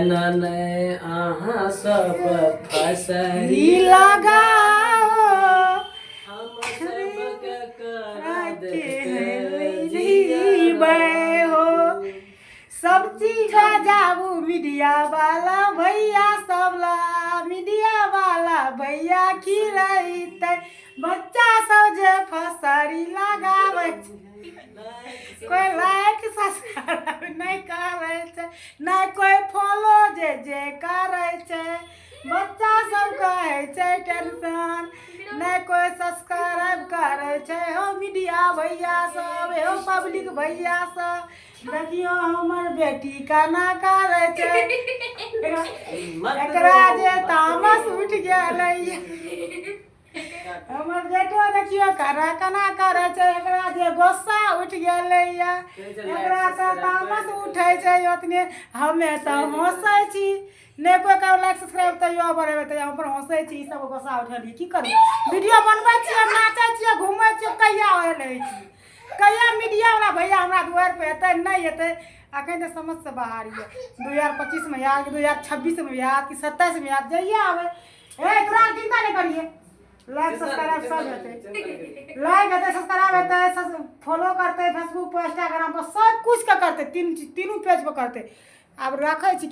नने आहा सब फसरी लगाओ हम सबके करा के देते हो सब चीज जाबू मीडिया वाला भैया सबला मीडिया वाला भैया की रहते बच्चा सब जे फसरी लगावे कोई लाइक सब्सक्राइब नहीं करे छे नहीं कोई फॉलो जे करे छे बच्चा सब कहे छे टेंशन नहीं कोई सब्सक्राइब करे छे हो मीडिया भैया सब हो पब्लिक भैया सब देखियो हमर बेटी काना करे छे एकरा जे तामस उठ गेलै हमर बेटो देखियो करा कना करे छे एकरा जे गुस्सा उठ गेलै या एकरा से तामस उठै छे ओतने हमे त हंसै छी ने कोई का लाइक सब्सक्राइब त यो बरेबे त हम पर हंसै छी सब गुस्सा उठली की करू वीडियो बनबै छी नाचै छी घुमै छी कहिया होले छी कहिया मीडिया वाला भैया हमरा दुआर पे एतै नहीं एतै अखन त समझ से बाहर है 2025 में याद 2026 में याद कि 27 में याद जइया आवे ए तोरा चिंता नहीं करिए लाइक सब्सक्राइब सब हेतै लाइक हेतै सब्सक्राइब हेतै फॉलो करते फेसबुक पर इंस्टाग्राम पर सब कुछ का करते तीनों पेज पर करते अब रखै छी।